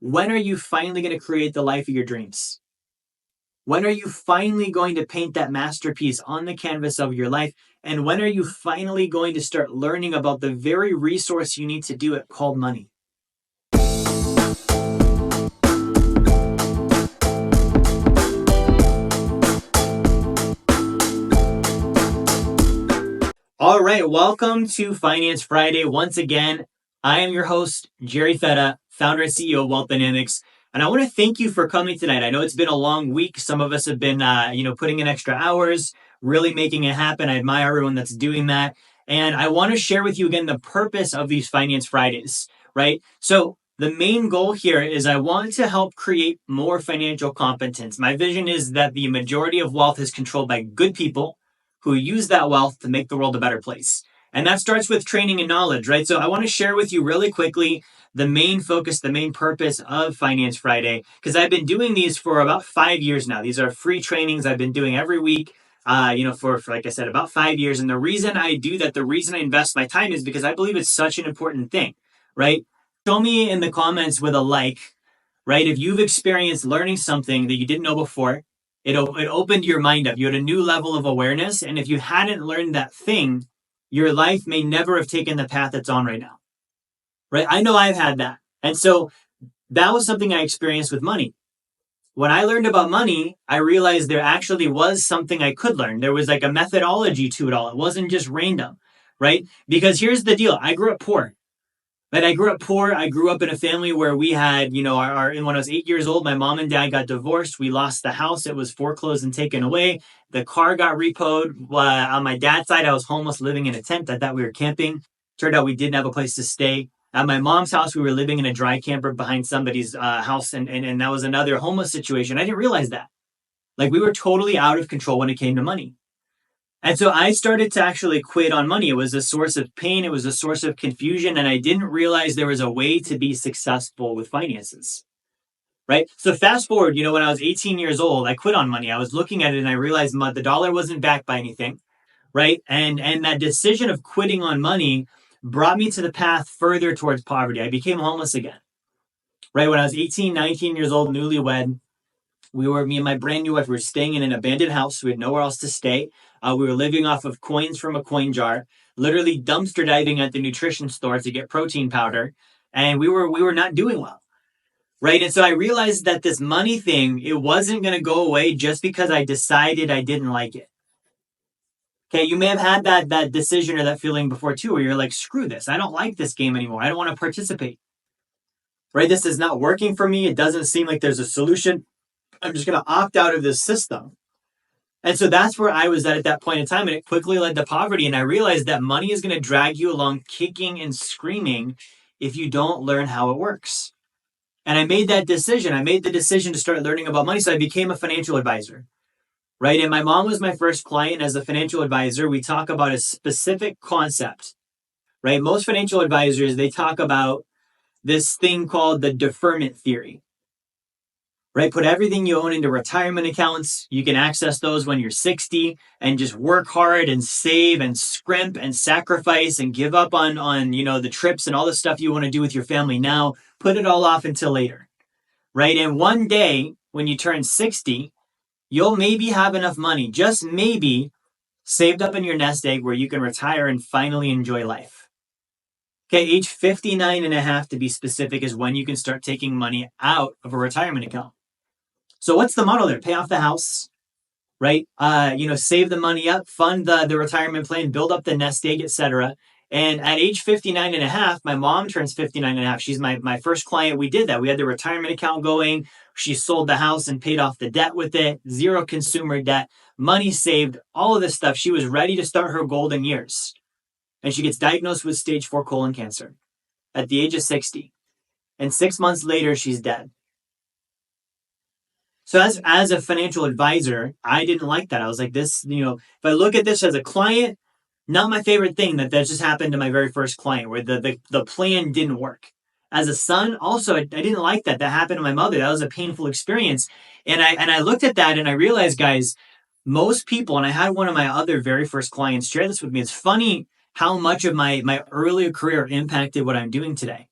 When are you finally going to create the life of your dreams? When are you finally going to paint that masterpiece on the canvas of your life? And when are you finally going to start learning about the very resource you need to do it called money? All right, welcome to Finance Friday. Once again, I am your host, Jerry Fetta, founder and CEO of Wealth Dynamics. And I want to thank you for coming tonight. I know it's been a long week. Some of us have been, putting in extra hours, really making it happen. I admire everyone that's doing that. And I want to share with you again the purpose of these Finance Fridays, right? So the main goal here is I want to help create more financial competence. My vision is that the majority of wealth is controlled by good people who use that wealth to make the world a better place. And that starts with training and knowledge, right? So I want to share with you really quickly the main focus, the main purpose of Finance Friday, because I've been doing these for about 5 years now. These are free trainings I've been doing every week, for like I said, about 5 years. And the reason I do that, the reason I invest my time is because I believe it's such an important thing, right? Show me in the comments with a like, right? If you've experienced learning something that you didn't know before, it opened your mind up. You had a new level of awareness. And if you hadn't learned that thing, your life may never have taken the path it's on right now. Right? I know I've had that. And so that was something I experienced with money. When I learned about money, I realized there actually was something I could learn. There was like a methodology to it all. It wasn't just random, right? Because here's the deal. I grew up poor. But I grew up poor. I grew up in a family where we had, when I was 8 years old, my mom and dad got divorced. We lost the house. It was foreclosed and taken away. The car got repoed. On my dad's side, I was homeless, living in a tent. I thought we were camping. Turned out we didn't have a place to stay. At my mom's house, we were living in a dry camper behind somebody's house. And that was another homeless situation. I didn't realize that. Like we were totally out of control when it came to money. And so I started to actually quit on money. It was a source of pain. It was a source of confusion. And I didn't realize there was a way to be successful with finances, right? So fast forward, when I was 18 years old, I quit on money. I was looking at it and I realized the dollar wasn't backed by anything, right? And that decision of quitting on money brought me to the path further towards poverty. I became homeless again, right? When I was 18, 19 years old, newlywed, me and my brand new wife, we were staying in an abandoned house. We had nowhere else to stay. We were living off of coins from a coin jar, literally dumpster diving at the nutrition store to get protein powder. And we were not doing well, right? And so I realized that this money thing, it wasn't going to go away just because I decided I didn't like it. Okay, you may have had that decision or that feeling before too, where you're like, screw this. I don't like this game anymore. I don't want to participate, right? This is not working for me. It doesn't seem like there's a solution. I'm just going to opt out of this system. And so that's where I was at that point in time. And it quickly led to poverty. And I realized that money is going to drag you along kicking and screaming if you don't learn how it works. And I made that decision. I made the decision to start learning about money. So I became a financial advisor, right? And my mom was my first client as a financial advisor. We talk about a specific concept, right? Most financial advisors, they talk about this thing called the deferment theory. Right? Put everything you own into retirement accounts. You can access those when you're 60 and just work hard and save and scrimp and sacrifice and give up on the trips and all the stuff you want to do with your family now. Put it all off until later. Right? And one day when you turn 60, you'll maybe have enough money, just maybe, saved up in your nest egg where you can retire and finally enjoy life. Okay, age 59 and a half to be specific is when you can start taking money out of a retirement account. So what's the model there? Pay off the house, right? Save the money up, fund the retirement plan, build up the nest egg, etc. And at age 59 and a half, my mom turns 59 and a half. She's my first client. We did that. We had the retirement account going. She sold the house and paid off the debt with it. Zero consumer debt, money saved, all of this stuff. She was ready to start her golden years. And she gets diagnosed with stage 4 colon cancer at the age of 60. And 6 months later, she's dead. So as a financial advisor, I didn't like that. I was like, this, if I look at this as a client, not my favorite thing that just happened to my very first client where the plan didn't work. As a son, also, I didn't like that. That happened to my mother. That was a painful experience. And I looked at that and I realized, guys, most people, and I had one of my other very first clients share this with me. It's funny how much of my earlier career impacted what I'm doing today.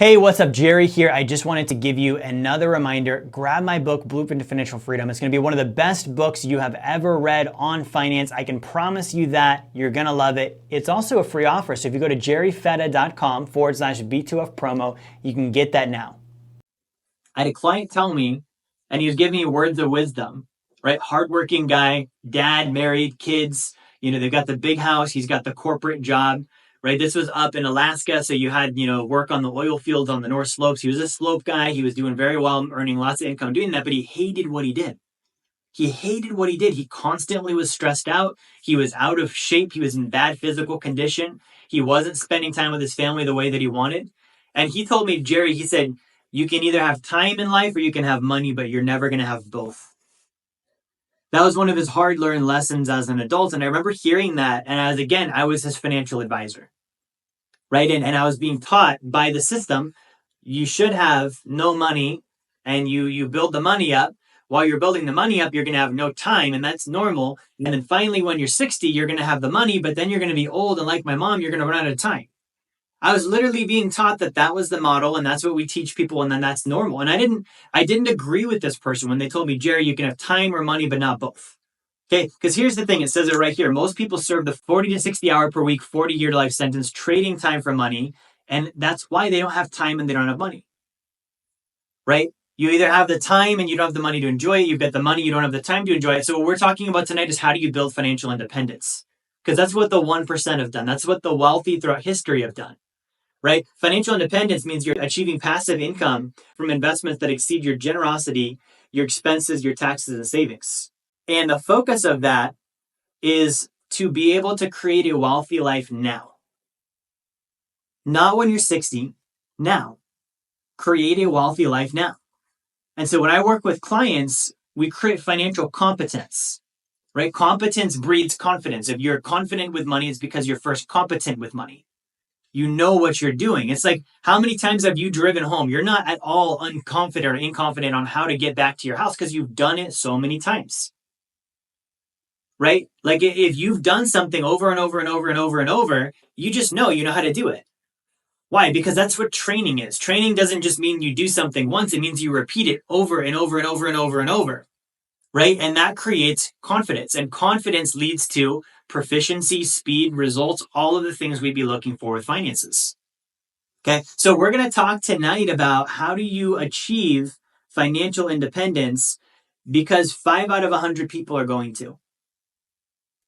Hey, what's up? Jerry here. I just wanted to give you another reminder. Grab my book, Blueprint to Financial Freedom. It's going to be one of the best books you have ever read on finance. I can promise you that. You're going to love it. It's also a free offer. So if you go to jerryfetta.com/B2F promo, you can get that now. I had a client tell me, and he was giving me words of wisdom, right? Hardworking guy, dad, married, kids. They've got the big house. He's got the corporate job. Right. This was up in Alaska. So you had, work on the oil fields on the North Slopes. He was a slope guy. He was doing very well, earning lots of income doing that, but he hated what he did. He hated what he did. He constantly was stressed out. He was out of shape. He was in bad physical condition. He wasn't spending time with his family the way that he wanted. And he told me, Jerry, he said, you can either have time in life or you can have money, but you're never going to have both. That was one of his hard learned lessons as an adult. And I remember hearing that. And I was his financial advisor, right? And I was being taught by the system, you should have no money and you build the money up. While you're building the money up, you're going to have no time, and that's normal. And then finally, when you're 60, you're going to have the money, but then you're going to be old. And like my mom, you're going to run out of time. I was literally being taught that was the model, and that's what we teach people, and then that's normal. And I didn't agree with this person when they told me, Jerry, you can have time or money, but not both. Okay, because here's the thing. It says it right here. Most people serve the 40 to 60 hour per week, 40-year life sentence, trading time for money. And that's why they don't have time and they don't have money, right? You either have the time and you don't have the money to enjoy it. You've got the money, you don't have the time to enjoy it. So what we're talking about tonight is how do you build financial independence? Because that's what the 1% have done. That's what the wealthy throughout history have done. Right? Financial independence means you're achieving passive income from investments that exceed your generosity, your expenses, your taxes, and savings. And the focus of that is to be able to create a wealthy life now. Not when you're 60, now. Create a wealthy life now. And so when I work with clients, we create financial competence, right? Competence breeds confidence. If you're confident with money, it's because you're first competent with money. You know what you're doing. It's like, how many times have you driven home? You're not at all unconfident or inconfident on how to get back to your house because you've done it so many times, right? Like if you've done something over and over and over and over and over, you just know how to do it. Why? Because that's what training is. Training doesn't just mean you do something once. It means you repeat it over and over and over and over and over, right? And that creates confidence, and confidence leads to proficiency, speed, results, all of the things we'd be looking for with finances. Okay, so we're going to talk tonight about how do you achieve financial independence, because 5 out of 100 people are going to.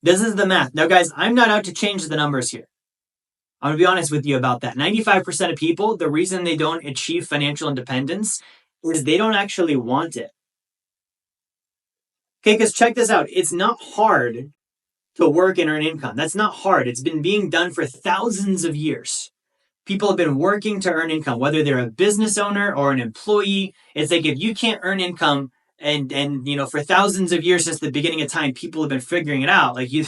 This is the math. Now, guys, I'm not out to change the numbers here. I'm going to be honest with you about that. 95% of people, the reason they don't achieve financial independence is they don't actually want it. Okay, because check this out. It's not hard to work and earn income. That's not hard. It's been being done for thousands of years. People have been working to earn income, whether they're a business owner or an employee. It's like if you can't earn income and for thousands of years since the beginning of time, people have been figuring it out. Like you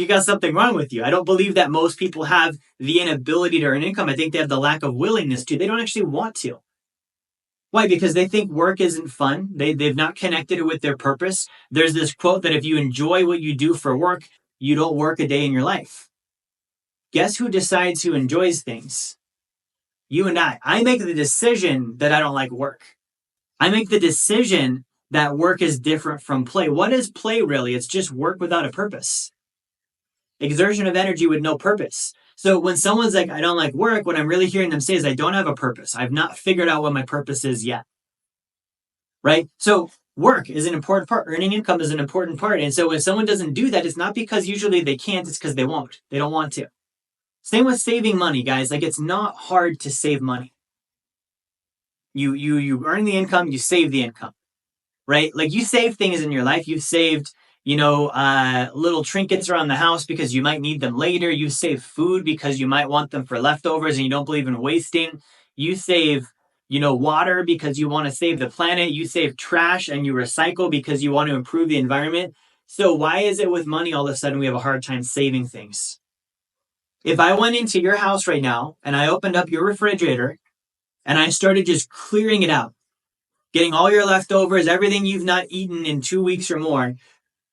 got something wrong with you. I don't believe that most people have the inability to earn income. I think they have the lack of willingness to. They don't actually want to. Why? Because they think work isn't fun. They've not connected it with their purpose. There's this quote that if you enjoy what you do for work, you don't work a day in your life. Guess who decides who enjoys things? You and I. I make the decision that I don't like work. I make the decision that work is different from play. What is play really? It's just work without a purpose. Exertion of energy with no purpose. So when someone's like, I don't like work, what I'm really hearing them say is, I don't have a purpose. I've not figured out what my purpose is yet. Right? So work is an important part. Earning income is an important part. And so when someone doesn't do that, it's not because usually they can't, it's because they won't. They don't want to. Same with saving money, guys. Like, it's not hard to save money. You earn the income, you save the income, right? Like, you save things in your life. You've saved, little trinkets around the house because you might need them later. You save food because you might want them for leftovers and you don't believe in wasting. You save, water because you want to save the planet. You save trash and you recycle because you want to improve the environment. So why is it with money all of a sudden we have a hard time saving things? If I went into your house right now and I opened up your refrigerator and I started just clearing it out, getting all your leftovers, everything you've not eaten in 2 weeks or more,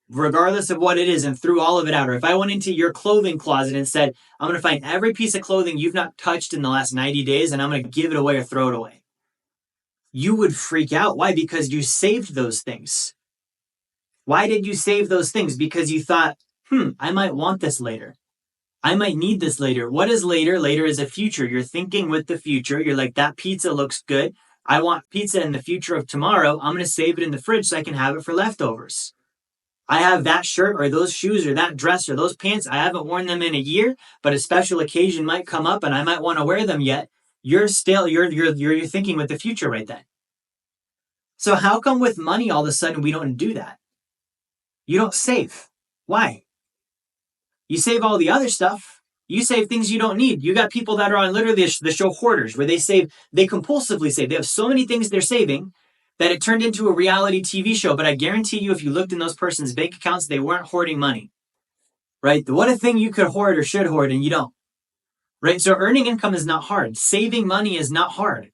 regardless of what it is, and threw all of it out, or if I went into your clothing closet and said, I'm going to find every piece of clothing you've not touched in the last 90 days and I'm going to give it away or throw it away, you would freak out. Why? Because you saved those things. Why did you save those things? Because you thought, I might want this later. I might need this later. What is later? Later is a future. You're thinking with the future. You're like, that pizza looks good. I want pizza in the future of tomorrow. I'm going to save it in the fridge so I can have it for leftovers. I have that shirt or those shoes or that dress or those pants. I haven't worn them in a year, but a special occasion might come up and I might want to wear them yet. You're thinking with the future right then. So how come with money all of a sudden we don't do that? You don't save. Why? You save all the other stuff. You save things you don't need. You got people that are on literally the show Hoarders, where they compulsively save. They have so many things they're saving that it turned into a reality TV show. But I guarantee you, if you looked in those person's bank accounts, they weren't hoarding money, right? What a thing you could hoard or should hoard and you don't, right? So earning income is not hard. Saving money is not hard,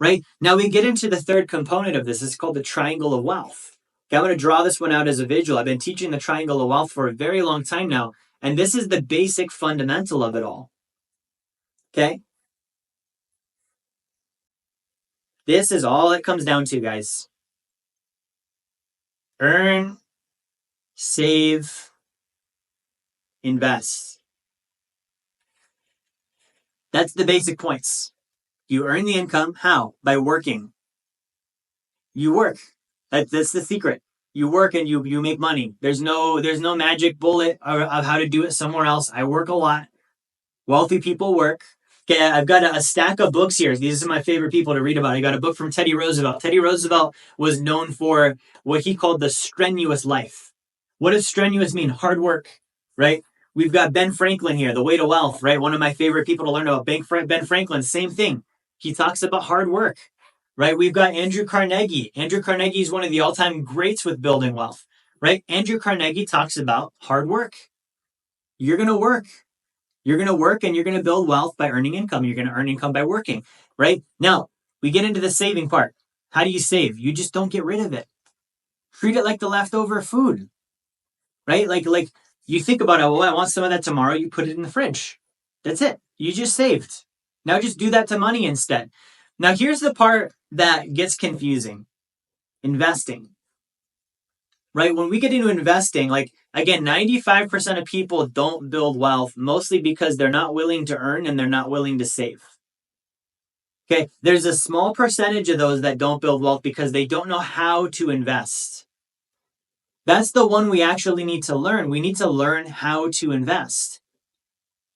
right? Now we get into the third component of this. It's called the triangle of wealth. Okay, I'm going to draw this one out as a visual. I've been teaching the triangle of wealth for a very long time now. And this is the basic fundamental of it all. Okay? This is all it comes down to, guys. Earn, save, invest. That's the basic points. You earn the income. How? By working. You work. That's the secret. You work and you make money. There's no magic bullet of how to do it somewhere else. I work a lot. Wealthy people work. Okay, I've got a stack of books here. These are my favorite people to read about. I got a book from Teddy Roosevelt. Teddy Roosevelt was known for what he called the strenuous life. What does strenuous mean? Hard work, right? We've got Ben Franklin here, The Way to Wealth, right? One of my favorite people to learn about. Ben Franklin, same thing. He talks about hard work, right? We've got Andrew Carnegie. Andrew Carnegie is one of the all-time greats with building wealth, right? Andrew Carnegie talks about hard work. You're going to work. You're going to work and you're going to build wealth by earning income. You're going to earn income by working, right? Now, we get into the saving part. How do you save? You just don't get rid of it. Treat it like the leftover food, right? Like you think about it, well, I want some of that tomorrow. You put it in the fridge. That's it. You just saved. Now just do that to money instead. Now, here's the part that gets confusing. Investing. Right? When we get into investing, like, again, 95% of people don't build wealth, mostly because they're not willing to earn and they're not willing to save. Okay, there's a small percentage of those that don't build wealth because they don't know how to invest. That's the one we actually need to learn. We need to learn how to invest,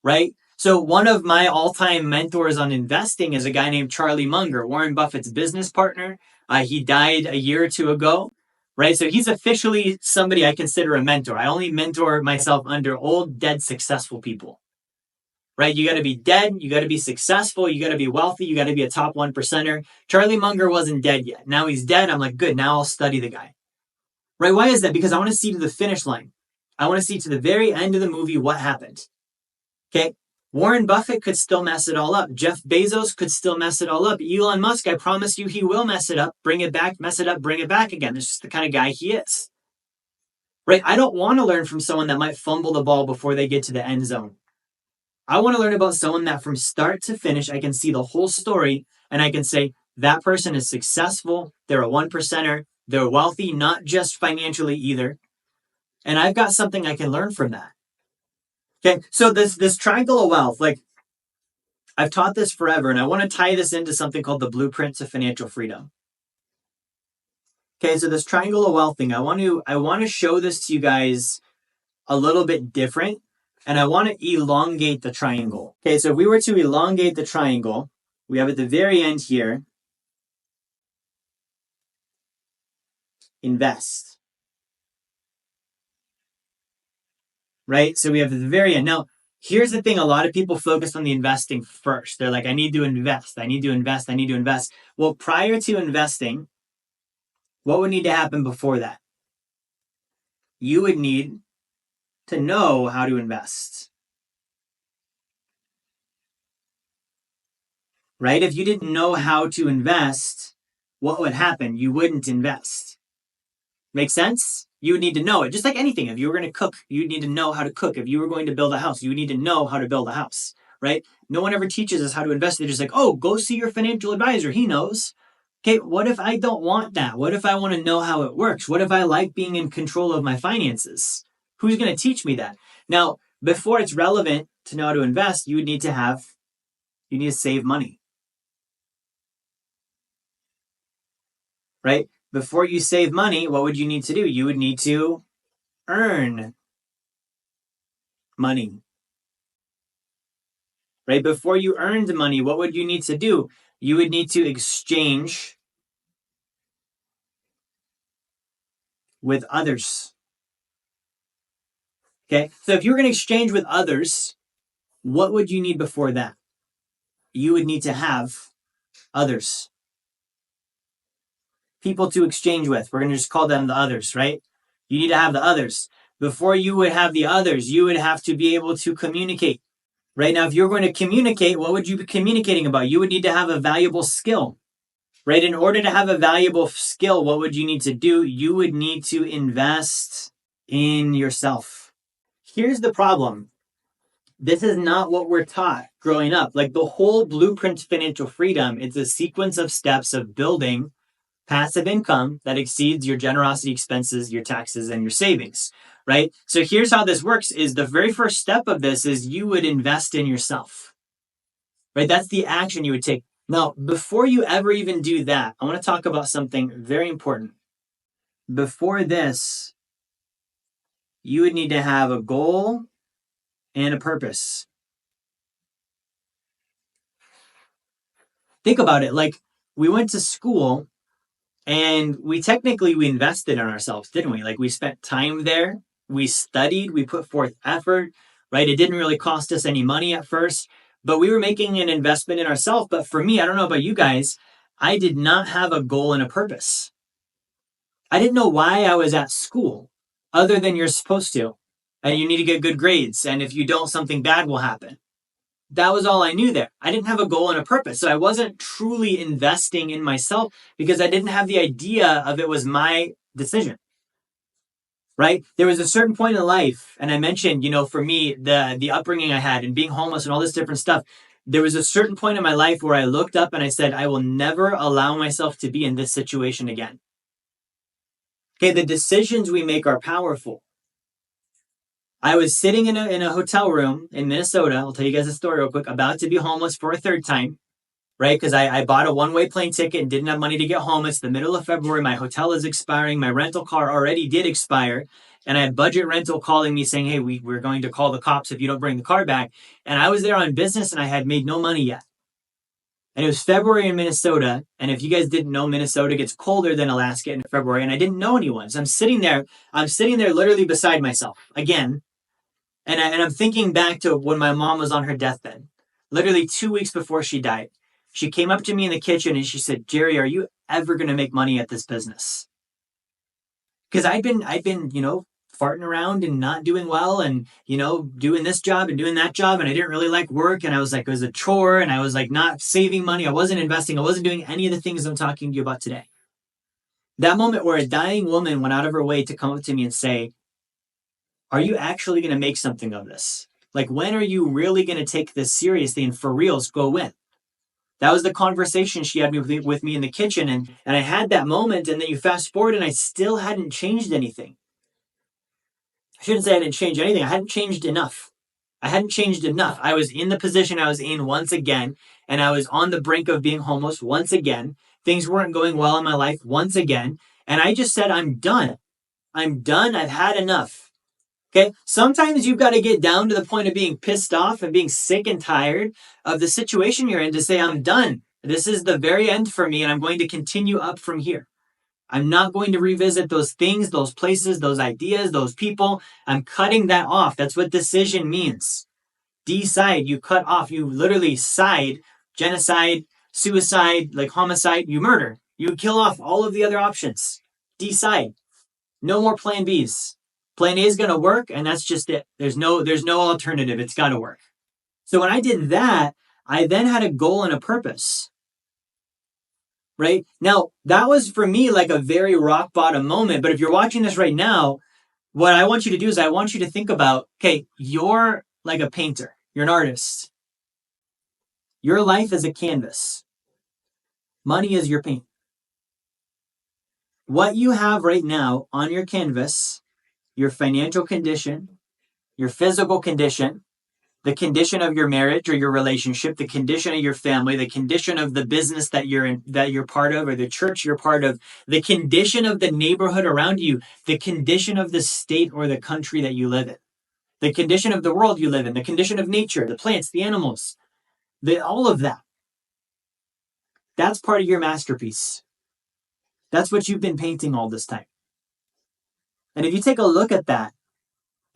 right? So one of my all-time mentors on investing is a guy named Charlie Munger, Warren Buffett's business partner. He died a year or two ago. Right. So he's officially somebody I consider a mentor. I only mentor myself under old, dead, successful people. Right. You got to be dead. You got to be successful. You got to be wealthy. You got to be a top 1%er. Charlie Munger wasn't dead yet. Now he's dead. I'm like, good. Now I'll study the guy. Right. Why is that? Because I want to see to the finish line. I want to see to the very end of the movie what happened. Okay. Warren Buffett could still mess it all up. Jeff Bezos could still mess it all up. Elon Musk, I promise you, he will mess it up, bring it back, mess it up, bring it back again. That's just the kind of guy he is. Right? I don't want to learn from someone that might fumble the ball before they get to the end zone. I want to learn about someone that from start to finish, I can see the whole story and I can say, that person is successful. They're a 1%er. They're wealthy, not just financially either. And I've got something I can learn from that. Okay, so this triangle of wealth, like I've taught this forever, and I want to tie this into something called the blueprint to financial freedom. Okay, so this triangle of wealth thing, I want to show this to you guys a little bit different, and I want to elongate the triangle. Okay, so if we were to elongate the triangle, we have at the very end here, invest. Right? So we have at the very end. Now, here's the thing. A lot of people focus on the investing first. They're like, I need to invest. I need to invest. I need to invest. Well, prior to investing, what would need to happen before that? You would need to know how to invest. Right? If you didn't know how to invest, what would happen? You wouldn't invest. Make sense? You would need to know it. Just like anything. If you were going to cook, you'd need to know how to cook. If you were going to build a house, you would need to know how to build a house, right? No one ever teaches us how to invest. They're just like, oh, go see your financial advisor. He knows. Okay, what if I don't want that? What if I want to know how it works? What if I like being in control of my finances? Who's going to teach me that? Now, before it's relevant to know how to invest, you need to save money, right? Before you save money, what would you need to do? You would need to earn money, right? Before you earned money, what would you need to do? You would need to exchange with others. Okay. So if you were going to exchange with others, what would you need before that? You would need to have others, people to exchange with. We're going to just call them the others, right? You need to have the others. Before you would have the others, you would have to be able to communicate. Right now, if you're going to communicate, what would you be communicating about? You would need to have a valuable skill, right? In order to have a valuable skill, what would you need to do? You would need to invest in yourself. Here's the problem. This is not what we're taught growing up. Like the whole blueprint to financial freedom, it's a sequence of steps of building passive income that exceeds your generosity expenses, your taxes, and your savings, right? So here's how this works is the very first step of this is you would invest in yourself, right? That's the action you would take. Now, before you ever even do that, I want to talk about something very important. Before this, you would need to have a goal and a purpose. Think about it. Like we went to school and we invested in ourselves, didn't we? Like we spent time there, we studied, we put forth effort, right? It didn't really cost us any money at first, but we were making an investment in ourselves. But for me, I don't know about you guys, I did not have a goal and a purpose. I didn't know why I was at school other than you're supposed to. And you need to get good grades. And if you don't, something bad will happen. That was all I knew there. I didn't have a goal and a purpose. So I wasn't truly investing in myself because I didn't have the idea of it was my decision. Right? There was a certain point in life, and I mentioned, for me, the upbringing I had and being homeless and all this different stuff. There was a certain point in my life where I looked up and I said, I will never allow myself to be in this situation again. Okay, the decisions we make are powerful. I was sitting in a hotel room in Minnesota. I'll tell you guys a story real quick. About to be homeless for a third time, right? Because I bought a one-way plane ticket and didn't have money to get home. It's the middle of February. My hotel is expiring. My rental car already did expire. And I had Budget Rental calling me saying, hey, we're going to call the cops if you don't bring the car back. And I was there on business and I had made no money yet. And it was February in Minnesota. And if you guys didn't know, Minnesota gets colder than Alaska in February. And I didn't know anyone. So I'm sitting there literally beside myself again. And I'm thinking back to when my mom was on her deathbed, literally 2 weeks before she died. She came up to me in the kitchen and she said, Jerry, are you ever going to make money at this business? Because I'd been, farting around and not doing well and, doing this job and doing that job. And I didn't really like work. And I was like, it was a chore. And I was like, not saving money. I wasn't investing. I wasn't doing any of the things I'm talking to you about today. That moment where a dying woman went out of her way to come up to me and say, are you actually going to make something of this? Like, when are you really going to take this seriously and for reals go in? That was the conversation she had with me in the kitchen. And I had that moment. And then you fast forward and I still hadn't changed anything. I shouldn't say I didn't change anything. I hadn't changed enough. I was in the position I was in once again. And I was on the brink of being homeless once again. Things weren't going well in my life once again. And I just said, I'm done. I've had enough. Okay, sometimes you've got to get down to the point of being pissed off and being sick and tired of the situation you're in to say, I'm done. This is the very end for me and I'm going to continue up from here. I'm not going to revisit those things, those places, those ideas, those people. I'm cutting that off. That's what decision means. Decide, you cut off. You literally side, genocide, suicide, like homicide, you murder. You kill off all of the other options. Decide. No more plan Bs. Plan A is going to work, and that's just it. There's no alternative. It's got to work. So when I did that, I then had a goal and a purpose. right? Now, that was for me like a very rock bottom moment. But if you're watching this right now, what I want you to do is I want you to think about, okay, you're like a painter, you're an artist. Your life is a canvas. Money is your paint. What you have right now on your canvas, your financial condition, your physical condition, the condition of your marriage or your relationship, the condition of your family, the condition of the business that you're in, that you're part of, or the church you're part of, the condition of the neighborhood around you, the condition of the state or the country that you live in, the condition of the world you live in, the condition of nature, the plants, the animals, all of that. That's part of your masterpiece. That's what you've been painting all this time. And if you take a look at that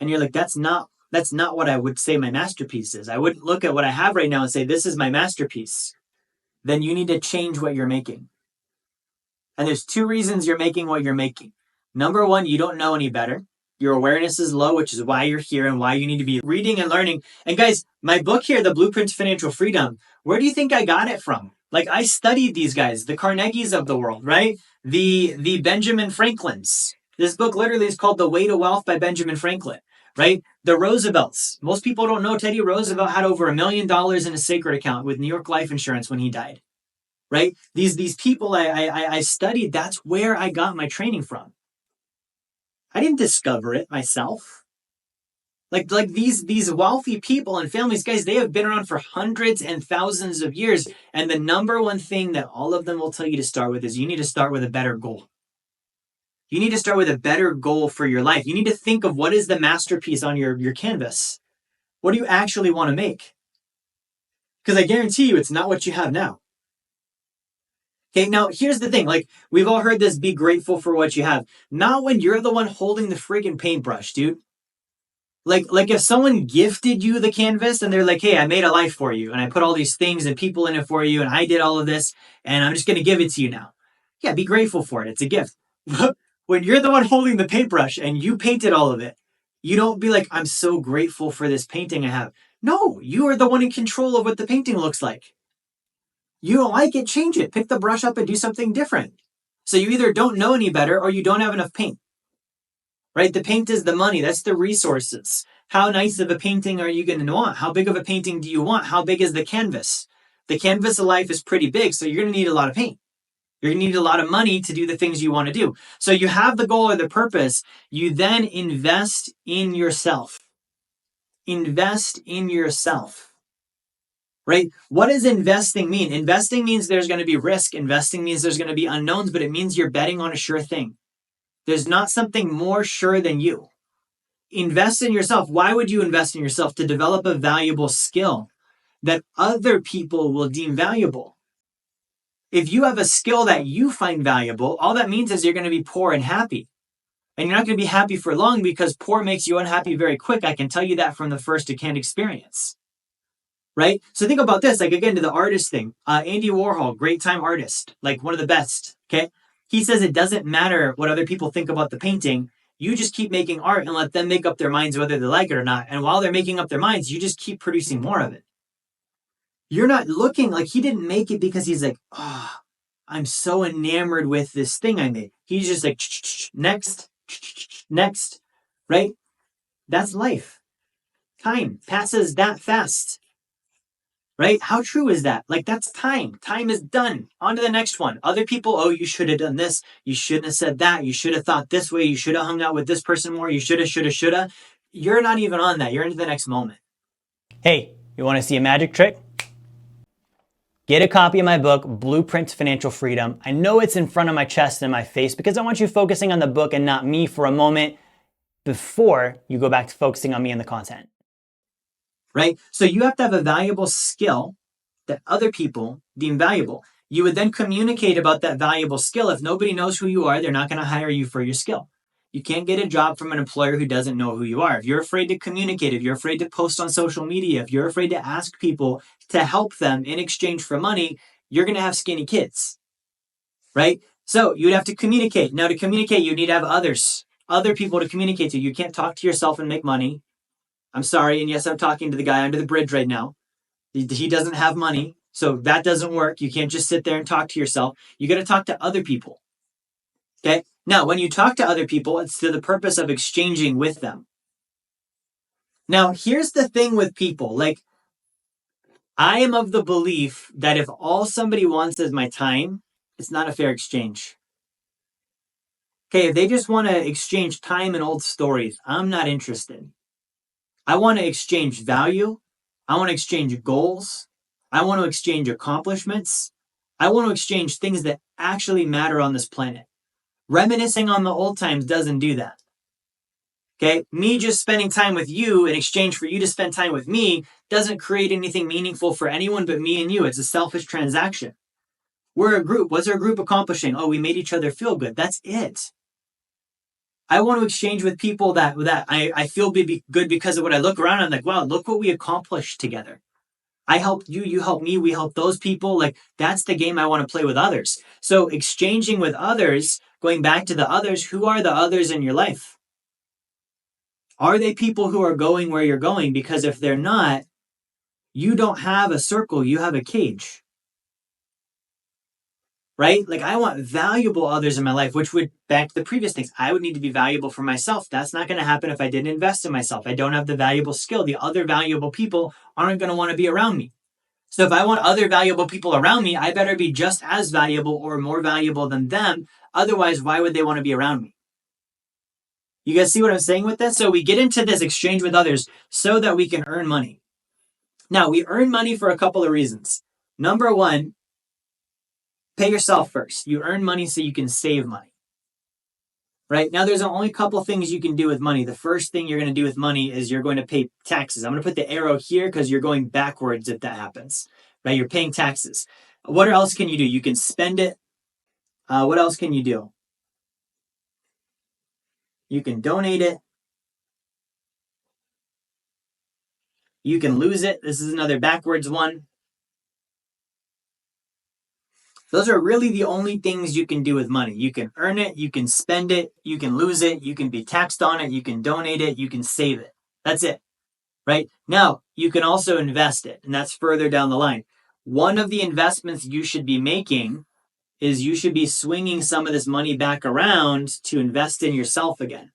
and you're like, that's not what I would say my masterpiece is. I wouldn't look at what I have right now and say, this is my masterpiece. Then you need to change what you're making. And there's two reasons you're making what you're making. Number one, you don't know any better. Your awareness is low, which is why you're here and why you need to be reading and learning. And guys, my book here, The Blueprint to Financial Freedom, where do you think I got it from? Like, I studied these guys, the Carnegies of the world, right? The Benjamin Franklins. This book literally is called The Way to Wealth by Benjamin Franklin, right? The Roosevelts. Most people don't know Teddy Roosevelt had over $1 million in a sacred account with New York Life Insurance when he died, right? These people I studied, that's where I got my training from. I didn't discover it myself. Like these wealthy people and families, guys, they have been around for hundreds and thousands of years. And the number one thing that all of them will tell you to start with is you need to start with a better goal. You need to start with a better goal for your life. You need to think of what is the masterpiece on your canvas. What do you actually want to make? Because I guarantee you it's not what you have now. Okay, now here's the thing. Like, we've all heard this, be grateful for what you have. Not when you're the one holding the friggin' paintbrush, dude. Like if someone gifted you the canvas and they're like, hey, I made a life for you and I put all these things and people in it for you and I did all of this and I'm just going to give it to you now. Yeah, be grateful for it. It's a gift. When you're the one holding the paintbrush and you painted all of it, you don't be like, I'm so grateful for this painting I have. No, you are the one in control of what the painting looks like. You don't like it, change it. Pick the brush up and do something different. So you either don't know any better or you don't have enough paint. Right? The paint is the money. That's the resources. How nice of a painting are you going to want? How big of a painting do you want? How big is the canvas? The canvas of life is pretty big, so you're going to need a lot of paint. You're going to need a lot of money to do the things you want to do. So you have the goal or the purpose. You then invest in yourself. Invest in yourself. Right? What does investing mean? Investing means there's going to be risk. Investing means there's going to be unknowns, but it means you're betting on a sure thing. There's not something more sure than you. Invest in yourself. Why would you invest in yourself? To develop a valuable skill that other people will deem valuable. If you have a skill that you find valuable, all that means is you're going to be poor and happy. And you're not going to be happy for long because poor makes you unhappy very quick. I can tell you that from the first-hand experience. Right? So think about this, like again, to the artist thing. Andy Warhol, great time artist, like one of the best. Okay. He says it doesn't matter what other people think about the painting. You just keep making art and let them make up their minds whether they like it or not. And while they're making up their minds, you just keep producing more of it. You're not looking like he didn't make it because he's like, oh, I'm so enamored with this thing I made. He's just like, next, right? That's life. Time passes that fast. Right? How true is that? Like, that's time. Time is done. On to the next one. Other people, oh, you should have done this. You shouldn't have said that. You should have thought this way. You should have hung out with this person more. You shoulda. You're not even on that. You're into the next moment. Hey, you want to see a magic trick? Get a copy of my book, Blueprint to Financial Freedom. I know it's in front of my chest and my face because I want you focusing on the book and not me for a moment before you go back to focusing on me and the content. Right? So you have to have a valuable skill that other people deem valuable. You would then communicate about that valuable skill. If nobody knows who you are, they're not going to hire you for your skill. You can't get a job from an employer who doesn't know who you are. If you're afraid to communicate, if you're afraid to post on social media, if you're afraid to ask people to help them in exchange for money, you're going to have skinny kids. Right? So you'd have to communicate. Now, to communicate, you need to have other people to communicate to. You can't talk to yourself and make money. I'm sorry, and yes, I'm talking to the guy under the bridge right now. He doesn't have money. So that doesn't work. You can't just sit there and talk to yourself. You got to talk to other people. Okay. Now, when you talk to other people, it's to the purpose of exchanging with them. Now, here's the thing with people. Like, I am of the belief that if all somebody wants is my time, it's not a fair exchange. Okay, if they just want to exchange time and old stories, I'm not interested. I want to exchange value. I want to exchange goals. I want to exchange accomplishments. I want to exchange things that actually matter on this planet. Reminiscing on the old times doesn't do that. Okay, me just spending time with you in exchange for you to spend time with me doesn't create anything meaningful for anyone but me and you. It's a selfish transaction. We're a group. What's our group accomplishing? Oh, we made each other feel good. That's it. I want to exchange with people that I feel good because of what I look around and I'm like, wow, look what we accomplished together. I helped you, you helped me, we helped those people. Like, that's the game I want to play with others. So exchanging with others, going back to the others, who are the others in your life? Are they people who are going where you're going? Because if they're not, you don't have a circle, you have a cage. Right? Like, I want valuable others in my life, which would back to the previous things. I would need to be valuable for myself. That's not going to happen if I didn't invest in myself. I don't have the valuable skill. The other valuable people aren't going to want to be around me. So if I want other valuable people around me, I better be just as valuable or more valuable than them. Otherwise, why would they want to be around me? You guys see what I'm saying with this? So we get into this exchange with others so that we can earn money. Now, we earn money for a couple of reasons. Number one, pay yourself first. You earn money so you can save money. Right? Now, there's only a couple things you can do with money. The first thing you're going to do with money is you're going to pay taxes. I'm going to put the arrow here because you're going backwards if that happens. Right? You're paying taxes. What else can you do? You can spend it. What else can you do? You can donate it. You can lose it. This is another backwards one. Those are really the only things you can do with money. You can earn it, you can spend it, you can lose it, you can be taxed on it, you can donate it, you can save it. That's it, right? Now, you can also invest it, and that's further down the line. One of the investments you should be making is you should be swinging some of this money back around to invest in yourself again.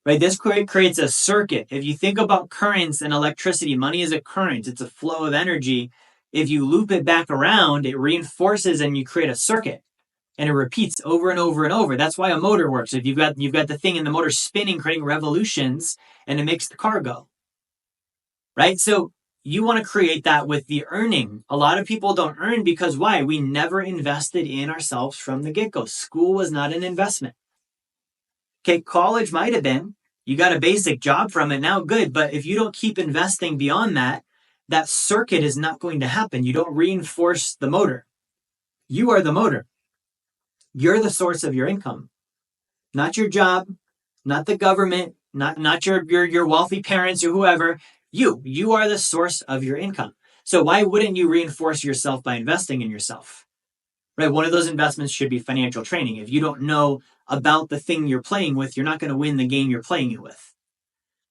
Right? This creates a circuit. If you think about currents and electricity, money is a current. It's a flow of energy. If you loop it back around, it reinforces and you create a circuit and it repeats over and over and over. That's why a motor works. If you've got the thing in the motor spinning, creating revolutions, and it makes the car go. Right? So you want to create that with the earning. A lot of people don't earn because why? We never invested in ourselves from the get-go. School was not an investment. Okay, college might have been. You got a basic job from it now, good. But if you don't keep investing beyond that, that circuit is not going to happen. You don't reinforce the motor. You are the motor. You're the source of your income, not your job, not the government, not your wealthy parents or whoever. You are the source of your income. So why wouldn't you reinforce yourself by investing in yourself? Right? One of those investments should be financial training. If you don't know about the thing you're playing with, you're not going to win the game you're playing it with.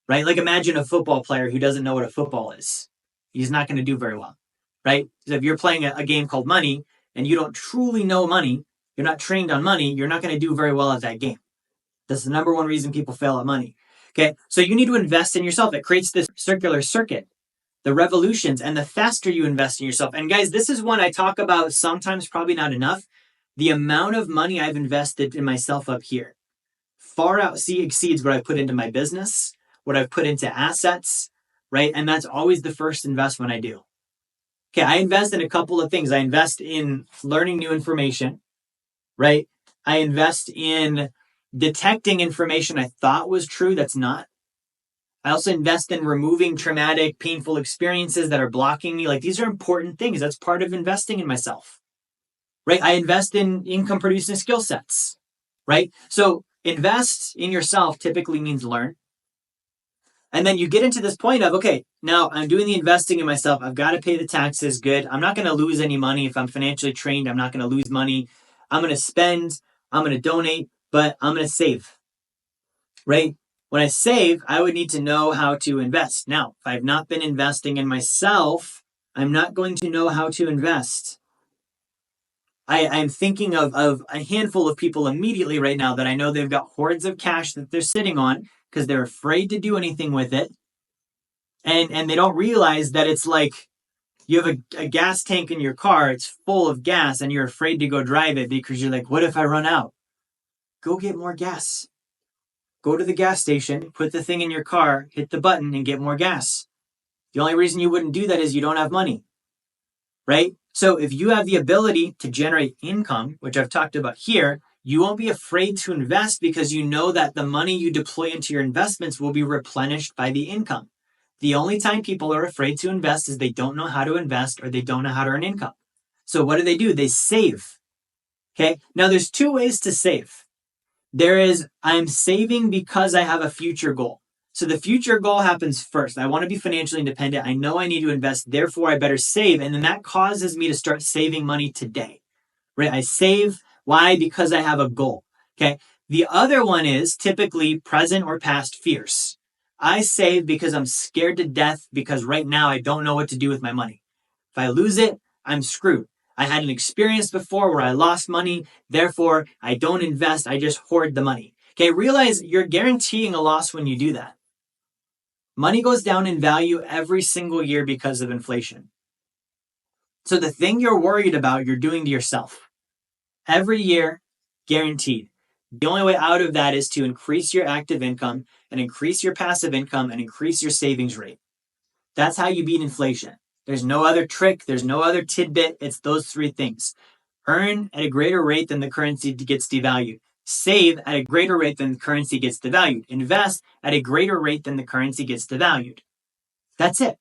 Right? Like, imagine a football player who doesn't know what a football is. He's not going to do very well. Right? So if you're playing a game called money and you don't truly know money, you're not trained on money, you're not going to do very well at that game. That's the number one reason people fail at money. Okay? So you need to invest in yourself. It creates this circular circuit, the revolutions, and the faster you invest in yourself. And guys, this is one I talk about sometimes, probably not enough. The amount of money I've invested in myself up here far exceeds what I put into my business, what I've put into assets, right? And that's always the first investment I do. Okay, I invest in a couple of things. I invest in learning new information, right? I invest in detecting information I thought was true that's not. I also invest in removing traumatic, painful experiences that are blocking me. Like, these are important things. That's part of investing in myself, right? I invest in income producing skill sets, right? So invest in yourself typically means learn. And then you get into this point of, okay, now I'm doing the investing in myself. I've got to pay the taxes. Good. I'm not going to lose any money. If I'm financially trained, I'm not going to lose money. I'm going to spend, I'm going to donate, but I'm going to save, right? When I save, I would need to know how to invest. Now, if I've not been investing in myself, I'm not going to know how to invest. I'm thinking of a handful of people immediately right now that I know they've got hordes of cash that they're sitting on because they're afraid to do anything with it. And they don't realize that it's like you have a gas tank in your car, it's full of gas, and you're afraid to go drive it because you're like, what if I run out? Go get more gas. Go to the gas station, put the thing in your car, hit the button, and get more gas. The only reason you wouldn't do that is you don't have money, right? So if you have the ability to generate income, which I've talked about here, you won't be afraid to invest because you know that the money you deploy into your investments will be replenished by the income. The only time people are afraid to invest is they don't know how to invest or they don't know how to earn income. So what do? They save. Okay. Now there's two ways to save. There is, I'm saving because I have a future goal. So the future goal happens first. I want to be financially independent. I know I need to invest. Therefore, I better save. And then that causes me to start saving money today, right? I save. Why? Because I have a goal. Okay. The other one is typically present or past fears. I save because I'm scared to death because right now I don't know what to do with my money. If I lose it, I'm screwed. I had an experience before where I lost money. Therefore, I don't invest. I just hoard the money. Okay, realize you're guaranteeing a loss when you do that. Money goes down in value every single year because of inflation. So the thing you're worried about, you're doing to yourself. Every year, guaranteed. The only way out of that is to increase your active income and increase your passive income and increase your savings rate. That's how you beat inflation. There's no other trick. There's no other tidbit. It's those three things. Earn at a greater rate than the currency gets devalued. Save at a greater rate than the currency gets devalued. Invest at a greater rate than the currency gets devalued. That's it,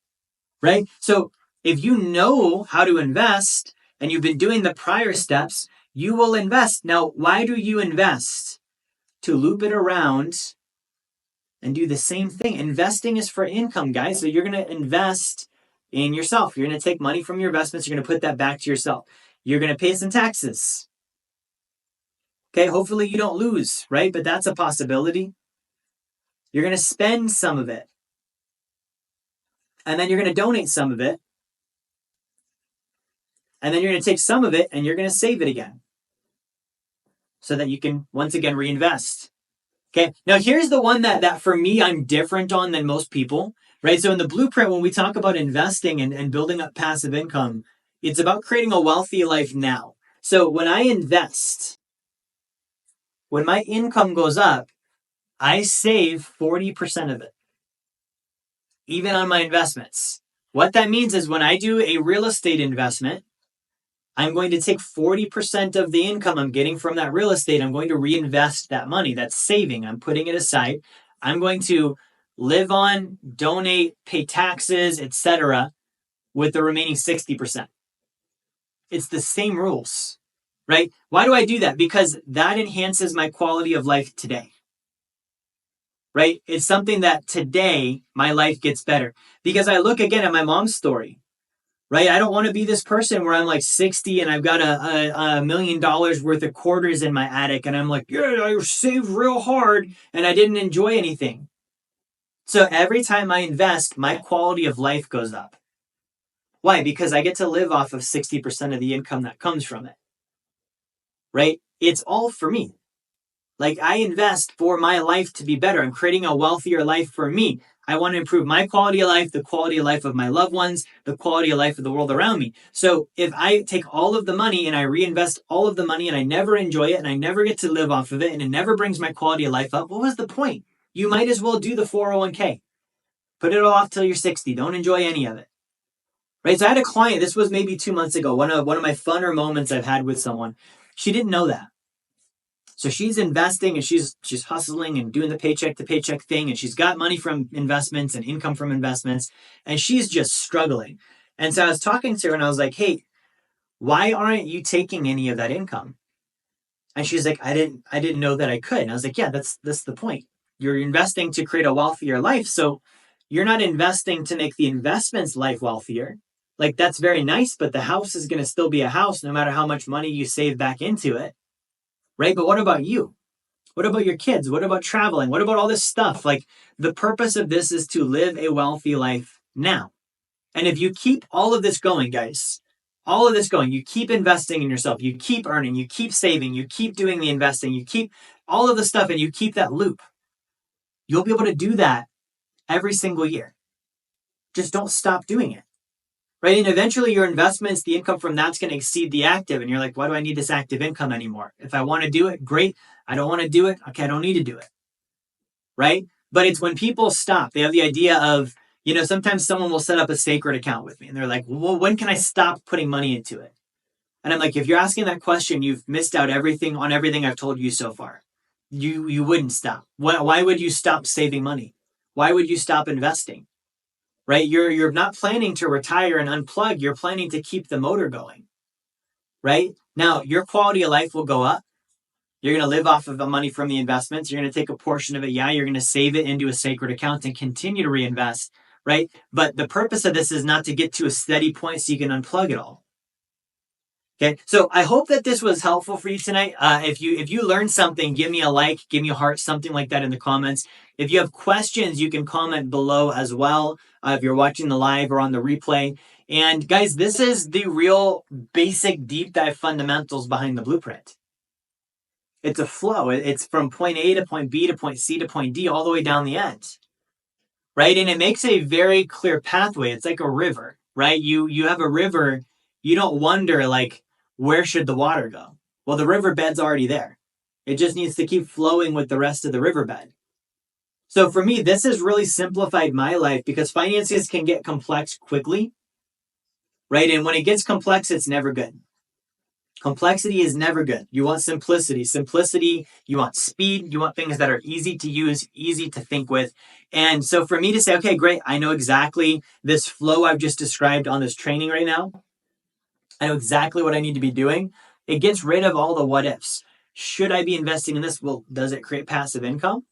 right? So if you know how to invest and you've been doing the prior steps, you will invest. Now, why do you invest? To loop it around and do the same thing. Investing is for income, guys. So you're going to invest in yourself. You're going to take money from your investments. You're going to put that back to yourself. You're going to pay some taxes. Okay, hopefully you don't lose, right? But that's a possibility. You're going to spend some of it. And then you're going to donate some of it. And then you're going to take some of it and you're going to save it again. So that you can, once again, reinvest. Okay, now here's the one that for me, I'm different on than most people, right? So in the blueprint, when we talk about investing and building up passive income, it's about creating a wealthy life now. So when I invest, when my income goes up, I save 40% of it, even on my investments. What that means is when I do a real estate investment, I'm going to take 40% of the income I'm getting from that real estate. I'm going to reinvest that money. That's saving. I'm putting it aside. I'm going to live on, donate, pay taxes, etc. with the remaining 60%. It's the same rules, right? Why do I do that? Because that enhances my quality of life today, right? It's something that today my life gets better. Because I look again at my mom's story. Right? I don't want to be this person where I'm like 60 and I've got $1 million worth of quarters in my attic and I'm like, yeah, I saved real hard and I didn't enjoy anything. So every time I invest, my quality of life goes up. Why? Because I get to live off of 60% of the income that comes from it. Right? It's all for me. Like I invest for my life to be better. I'm creating a wealthier life for me. I want to improve my quality of life, the quality of life of my loved ones, the quality of life of the world around me. So if I take all of the money and I reinvest all of the money and I never enjoy it and I never get to live off of it and it never brings my quality of life up, what was the point? You might as well do the 401k. Put it all off till you're 60. Don't enjoy any of it. Right? So I had a client, this was maybe 2 months ago, one of my funner moments I've had with someone. She didn't know that. So she's investing and she's hustling and doing the paycheck to paycheck thing. And she's got money from investments and income from investments. And she's just struggling. And so I was talking to her and I was like, hey, why aren't you taking any of that income? And she's like, I didn't know that I could. And I was like, yeah, that's the point. You're investing to create a wealthier life. So you're not investing to make the investments life wealthier. Like that's very nice, but the house is going to still be a house no matter how much money you save back into it. Right? But what about you? What about your kids? What about traveling? What about all this stuff? Like the purpose of this is to live a wealthy life now. And if you keep all of this going, guys, all of this going, you keep investing in yourself, you keep earning, you keep saving, you keep doing the investing, you keep all of the stuff, and you keep that loop, you'll be able to do that every single year. Just don't stop doing it. Right. And eventually your investments, the income from that's going to exceed the active. And you're like, why do I need this active income anymore? If I want to do it, great. I don't want to do it. Okay. I don't need to do it. Right. But it's when people stop, they have the idea of, sometimes someone will set up a sacred account with me and they're like, well, when can I stop putting money into it? And I'm like, if you're asking that question, you've missed out everything I've told you so far. You wouldn't stop. Why would you stop saving money? Why would you stop investing? Right? You're not planning to retire and unplug. You're planning to keep the motor going. Right? Now, your quality of life will go up. You're going to live off of the money from the investments. You're going to take a portion of it. Yeah, you're going to save it into a sacred account and continue to reinvest. Right? But the purpose of this is not to get to a steady point so you can unplug it all. Okay, so I hope that this was helpful for you tonight. If you learned something, give me a like, give me a heart, something like that in the comments. If you have questions, you can comment below as well. If you're watching the live or on the replay. And guys, this is the real basic deep dive fundamentals behind the blueprint. It's a flow. It's from point A to point B to point C to point D all the way down the end. Right? And it makes a very clear pathway. It's like a river, right? You have a river, you don't wonder like, where should the water go? Well, the riverbed's already there. It just needs to keep flowing with the rest of the riverbed. So for me, this has really simplified my life because finances can get complex quickly, right? And when it gets complex, it's never good. Complexity is never good. You want simplicity. Simplicity, you want speed. You want things that are easy to use, easy to think with. And so for me to say, okay, great, I know exactly this flow I've just described on this training right now. I know exactly what I need to be doing. It gets rid of all the what ifs. Should I be investing in this? Well, does it create passive income?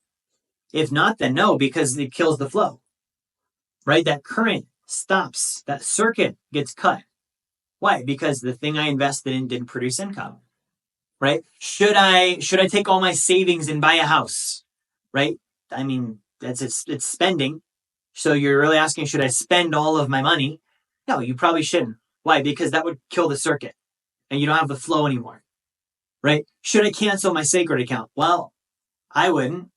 If not, then no, because it kills the flow, right? That current stops, that circuit gets cut. Why? Because the thing I invested in didn't produce income, right? Should I take all my savings and buy a house, right? I mean, it's spending. So you're really asking, should I spend all of my money? No, you probably shouldn't. Why? Because that would kill the circuit and you don't have the flow anymore, right? Should I cancel my sacred account? Well, I wouldn't.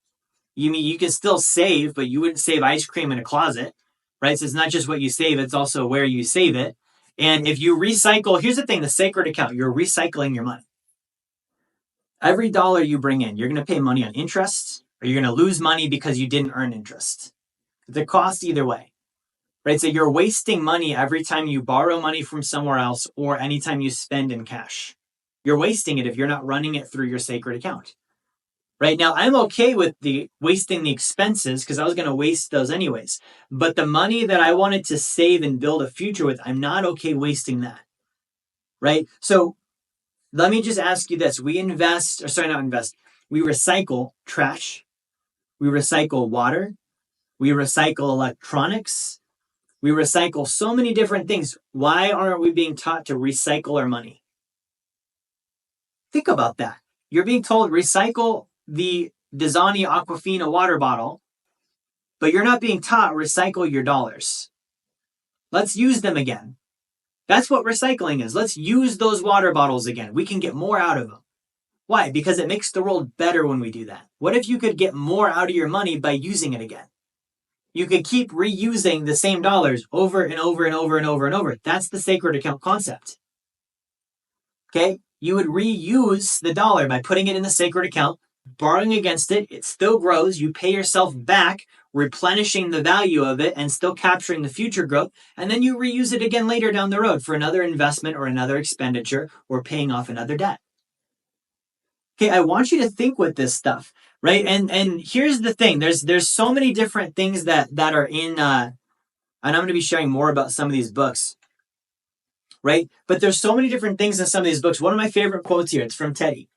You mean you can still save, but you wouldn't save ice cream in a closet, right? So it's not just what you save, it's also where you save it. And if you recycle, here's the thing, the sacred account, you're recycling your money. Every dollar you bring in, you're going to pay money on interest or you're going to lose money because you didn't earn interest. It's a cost either way. Right? So you're wasting money every time you borrow money from somewhere else or anytime you spend in cash. You're wasting it if you're not running it through your sacred account. Right now, I'm okay with the wasting the expenses because I was going to waste those anyways. But the money that I wanted to save and build a future with, I'm not okay wasting that. Right? So let me just ask you this. We recycle trash. We recycle water. We recycle electronics. We recycle so many different things. Why aren't we being taught to recycle our money? Think about that. You're being told recycle the Dasani Aquafina water bottle, but you're not being taught recycle your dollars. Let's use them again. That's what recycling is. Let's use those water bottles again. We can get more out of them. Why? Because it makes the world better when we do that. What if you could get more out of your money by using it again? You could keep reusing the same dollars over and over and over and over and over. That's the sacred account concept. Okay? You would reuse the dollar by putting it in the sacred account, borrowing against it. It still grows. You pay yourself back, replenishing the value of it and still capturing the future growth. And then you reuse it again later down the road for another investment or another expenditure or paying off another debt. Okay, I want you to think with this stuff, right? And here's the thing. There's so many different things that are in and I'm going to be sharing more about some of these books, right? But there's so many different things in some of these books. One of my favorite quotes here, it's from Teddy,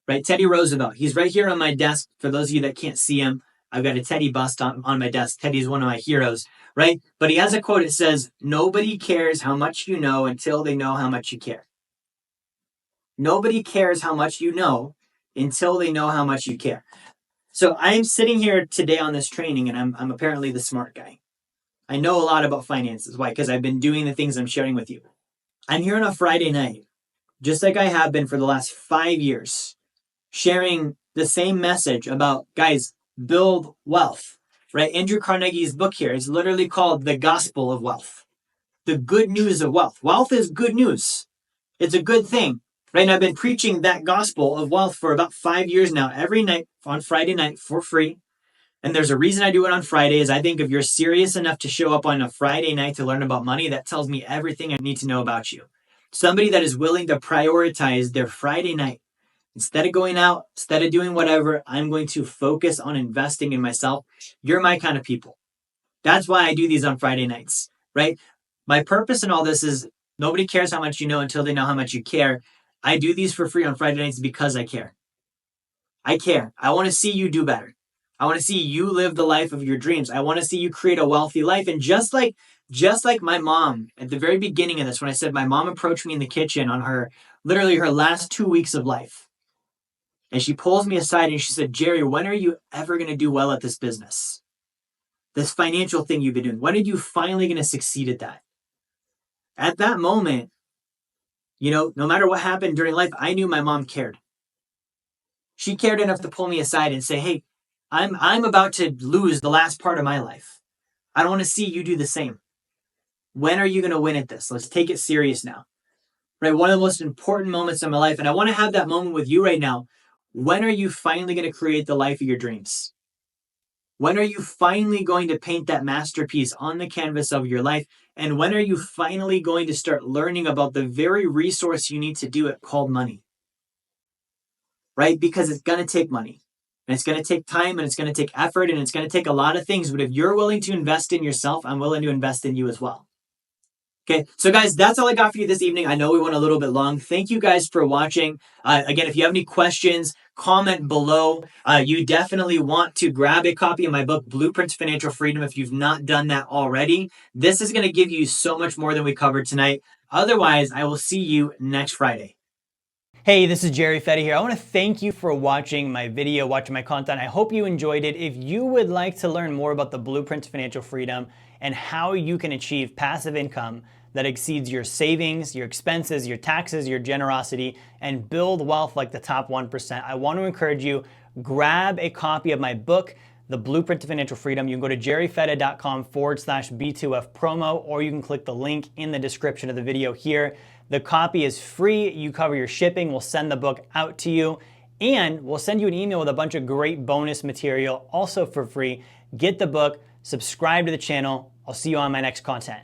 right? Teddy Roosevelt. He's right here on my desk. For those of you that can't see him, I've got a Teddy bust on my desk. Teddy's one of my heroes, right? But he has a quote. It says, "Nobody cares how much you know until they know how much you care." Nobody cares how much you know until they know how much you care. So I'm sitting here today on this training and I'm apparently the smart guy. I know a lot about finances. Why? Because I've been doing the things I'm sharing with you. I'm here on a Friday night, just like I have been for the last 5 years, sharing the same message about, guys, build wealth, right? Andrew Carnegie's book here is literally called The Gospel of Wealth, the good news of wealth. Wealth is good news. It's a good thing, right? And I've been preaching that gospel of wealth for about 5 years now, every night on Friday night for free. And there's a reason I do it on Fridays. I think if you're serious enough to show up on a Friday night to learn about money, that tells me everything I need to know about you. Somebody that is willing to prioritize their Friday night. Instead of going out, instead of doing whatever, I'm going to focus on investing in myself. You're my kind of people. That's why I do these on Friday nights, right? My purpose in all this is nobody cares how much you know until they know how much you care. I do these for free on Friday nights because I care. I care. I want to see you do better. I want to see you live the life of your dreams. I want to see you create a wealthy life. And just like my mom at the very beginning of this, when I said my mom approached me in the kitchen on literally her last 2 weeks of life. And she pulls me aside and she said, Jerry, when are you ever going to do well at this business? This financial thing you've been doing. When are you finally going to succeed at that? At that moment, no matter what happened during life, I knew my mom cared. She cared enough to pull me aside and say, hey, I'm about to lose the last part of my life. I don't want to see you do the same. When are you going to win at this? Let's take it serious now. Right? One of the most important moments in my life. And I want to have that moment with you right now. When are you finally going to create the life of your dreams? When are you finally going to paint that masterpiece on the canvas of your life? And when are you finally going to start learning about the very resource you need to do it called money? Right? Because it's going to take money. And it's going to take time and it's going to take effort and it's going to take a lot of things. But if you're willing to invest in yourself, I'm willing to invest in you as well. Okay, so guys, that's all I got for you this evening. I know we went a little bit long. Thank you guys for watching. Again, if you have any questions, comment below. You definitely want to grab a copy of my book, Blueprint to Financial Freedom, if you've not done that already. This is going to give you so much more than we covered tonight. Otherwise, I will see you next Friday. Hey, this is Jerry Fetta here. I want to thank you for watching my video, watching my content. I hope you enjoyed it. If you would like to learn more about the Blueprint to Financial Freedom and how you can achieve passive income that exceeds your savings, your expenses, your taxes, your generosity, and build wealth like the top 1%, I want to encourage you, grab a copy of my book, The Blueprint to Financial Freedom. You can go to jerryfetta.com/B2F promo, or you can click the link in the description of the video here. The copy is free. You cover your shipping. We'll send the book out to you. And we'll send you an email with a bunch of great bonus material also for free. Get the book, subscribe to the channel. I'll see you on my next content.